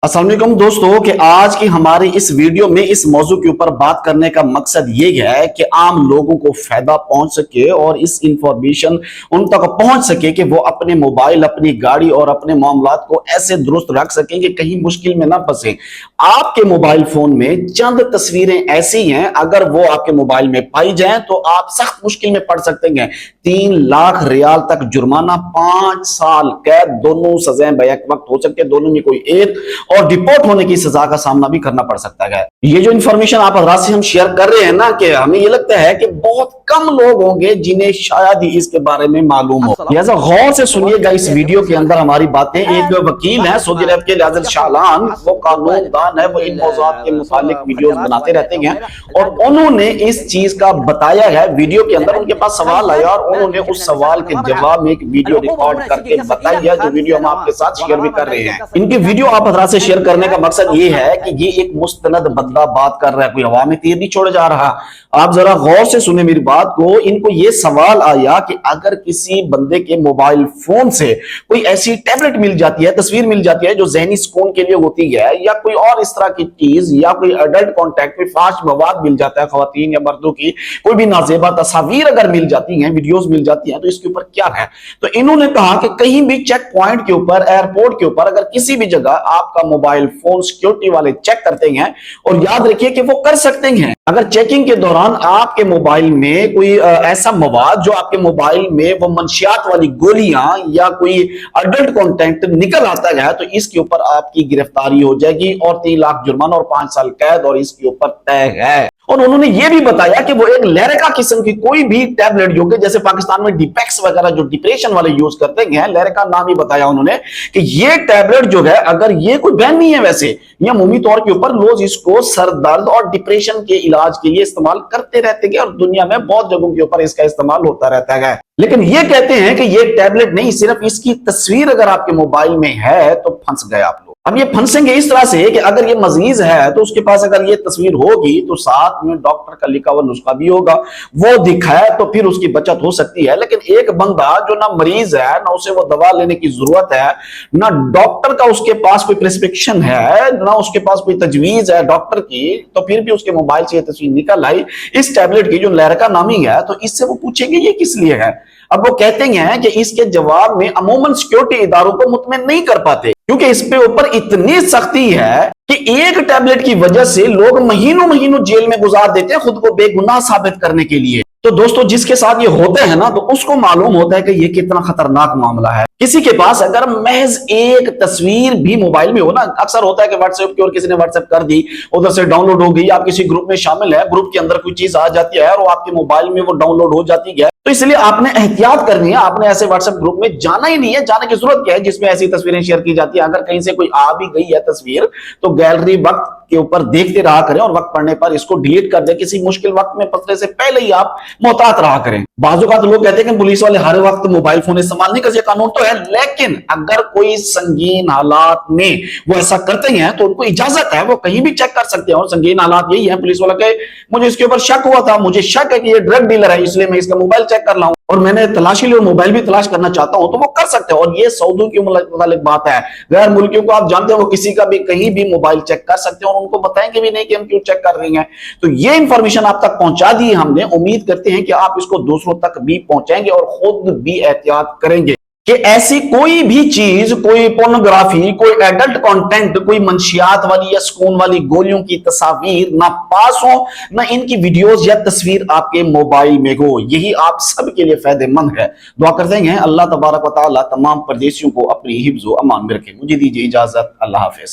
अस्सलाम वालेकुम दोस्तों कि आज की हमारी इस वीडियो में इस मौजू के ऊपर बात करने का मकसद ये है कि आम लोगों को फायदा पहुंच सके और इस इंफॉर्मेशन उन तक पहुंच सके कि वो अपने मोबाइल, अपनी गाड़ी और अपने मामलात को ऐसे दुरुस्त रख सकें कि कहीं मुश्किल में ना फंसे। आपके मोबाइल फोन में चंद तस्वीरें ऐसी हैं, अगर वो आपके मोबाइल में पाई जाएं तो आप सख्त मुश्किल में पड़ सकते हैं। 3 लाख रियाल तक जुर्माना, 5 साल कैद, दोनों सजाएं बैक वक्त हो सकते, दोनों में कोई एक, और डिपोर्ट होने की सजा का सामना भी करना पड़ सकता है। ये जो इन्फॉर्मेशन आप हजरात से हम शेयर कर रहे हैं ना, कि हमें ये लगता है कि बहुत कम लोग होंगे जिन्हें शायद ही इसके बारे में मालूम हो। लिहाजा गौर से सुनिएगा इस वीडियो के अंदर हमारी बातें। एक वकील है सऊदी अरब के, लियाज़त शालान, वो कानूनदान है, वो इन मौज़ूआत के मुतालिक वीडियोस बनाते रहते हैं और उन्होंने इस चीज का बताया है वीडियो के अंदर। उनके पास सवाल आया और उन्होंने उस सवाल के जवाब में एक वीडियो रिकॉर्ड करके बताई है, जो वीडियो हम आपके साथ शेयर भी कर रहे हैं। इनकी वीडियो आप हजरात से शेयर करने का मकसद ये है कि ये एक मुस्तनद बंदा बात कर रहा है, कोई हवा में तीर नहीं छोड़ जा रहा। आप जरा गौर से सुने मेरी बात को। इनको ये सवाल आया कि अगर किसी बंदे के मोबाइल फोन से कोई ऐसी टैबलेट मिल जाती है, तस्वीर मिल जाती है जो ज़हनी सुकून के लिए होती है, या कोई और इस तरह की चीज, या कोई एडल्ट कॉन्टेक्ट, कोई फास्ट मवाद मिल जाता है खवातीन या मर्दों की, कोई भी नाजेबा तस्वीर अगर मिल जाती हैं, वीडियोस मिल जाती हैं, तो इसके ऊपर क्या है। तो इन्होंने कहा कि कहीं भी चेक पॉइंट के ऊपर, एयरपोर्ट के ऊपर, अगर किसी भी जगह आपका मोबाइल फोन सिक्योरिटी वाले चेक करते हैं, और याद रखिए कि वो कर सकते हैं, अगर चेकिंग के दौरान आपके मोबाइल में कोई ऐसा मवाद जो आपके मोबाइल में वो मंशियात वाली गोलियां या कोई अडल्ट कंटेंट निकल आता है, तो इसके ऊपर आपकी गिरफ्तारी हो जाएगी और 3 लाख जुर्माना और 5 साल कैद और इसके ऊपर तय है। और उन्होंने ये भी बताया कि वो एक लेरिका किस्म की कोई भी टैबलेट, जो कि जैसे पाकिस्तान में डिपेक्स वगैरह जो डिप्रेशन वाले यूज करते हैं, लेरिका नाम ही बताया उन्होंने, कि ये टैबलेट जो है, अगर ये कोई बैन नहीं है वैसे, ये अमूमी तौर के ऊपर लोग इसको सर दर्द और डिप्रेशन के इलाज के लिए इस्तेमाल करते रहते हैं और दुनिया में बहुत जगहों के ऊपर इसका इस्तेमाल होता रहता है। लेकिन ये कहते हैं कि ये टैबलेट नहीं, सिर्फ इसकी तस्वीर अगर आपके मोबाइल में है तो फंस गए आप लोग। अब ये फंसेंगे इस तरह से कि अगर ये मरीज है तो उसके पास अगर ये तस्वीर होगी तो साथ में डॉक्टर का लिखा हुआ नुस्खा भी होगा, वो दिखाए तो फिर उसकी बचत हो सकती है। लेकिन एक बंदा जो ना मरीज है, ना उसे वो दवा लेने की जरूरत है, ना डॉक्टर का उसके पास कोई प्रिस्क्रिप्शन है, ना उसके पास कोई तजवीज है डॉक्टर की, तो फिर भी उसके मोबाइल से ये तस्वीर निकल आई इस टैबलेट की जो लेरिका नामी है, तो इससे वो पूछेंगे ये किस लिए है। अब वो कहते हैं कि इसके जवाब में अमूमन सिक्योरिटी इदारों को मुतमिन नहीं कर पाते, क्योंकि इस पे ऊपर इतनी सख्ती है कि एक टैबलेट की वजह से लोग महीनों महीनों जेल में गुजार देते हैं खुद को बेगुनाह साबित करने के लिए। तो दोस्तों, जिसके साथ ये होते हैं ना, तो उसको मालूम होता है कि ये कितना खतरनाक मामला है। किसी के पास अगर महज एक तस्वीर भी मोबाइल में हो ना, अक्सर होता है कि व्हाट्सएप की और किसी ने व्हाट्सएप कर दी, उधर से डाउनलोड हो गई, आप किसी ग्रुप में शामिल है, ग्रुप के अंदर कोई चीज आ जाती है और वो आपके मोबाइल में वो डाउनलोड हो जाती है, तो इसलिए आपने एहतियात करनी है। आपने ऐसे व्हाट्सएप ग्रुप में जाना ही नहीं है, जाने की जरूरत क्या है जिसमें ऐसी तस्वीरें शेयर की जाती है। अगर कहीं से कोई आ भी गई है तस्वीर, तो गैलरी वक्त के ऊपर देखते रहा करें और वक्त पड़ने पर इसको डिलीट कर दे। किसी मुश्किल वक्त में फंसने से पहले ही आप मोहतात रहा करें। बाजू का तो लोग कहते हैं कि पुलिस वाले हर वक्त मोबाइल फोन इस्तेमाल नहीं करते, कानून तो है, लेकिन अगर कोई संगीन हालात में वो ऐसा करते हैं तो उनको इजाजत है, वो कहीं भी चेक कर सकते हैं। और संगीन हालात यही है, पुलिस वाला कहे मुझे इसके ऊपर शक हुआ था, मुझे शक है कि ये ड्रग डीलर है, इसलिए मैं इसका मोबाइल चेक कर रहा हूं और मैंने तलाशी ली और मोबाइल भी तलाश करना चाहता हूं, तो वो कर सकते हैं। और ये सऊदी के मुतालिक बात है। गैर मुल्कियों को आप जानते हैं, वो किसी का भी कहीं भी मोबाइल चेक कर सकते हैं और उनको बताएंगे भी नहीं कि हम क्यों चेक कर रहे हैं। तो ये इंफॉर्मेशन आप तक पहुंचा दी हमने, उम्मीद करते हैं कि आप इसको दूसरों तक भी पहुंचाएंगे और खुद भी एहतियात करेंगे कि ऐसी कोई भी चीज, कोई पोर्नोग्राफी, कोई एडल्ट कंटेंट, कोई मंशियात वाली या सुकून वाली गोलियों की तस्वीर ना पास हो, ना इनकी वीडियोस या तस्वीर आपके मोबाइल में हो। यही आप सबके लिए फायदेमंद है। दुआ करते हैं अल्लाह तबारक व तआला तमाम परदेशियों को अपनी हिफ्ज़ व अमान में रखे। मुझे दीजिए इजाजत, अल्लाह हाफिज।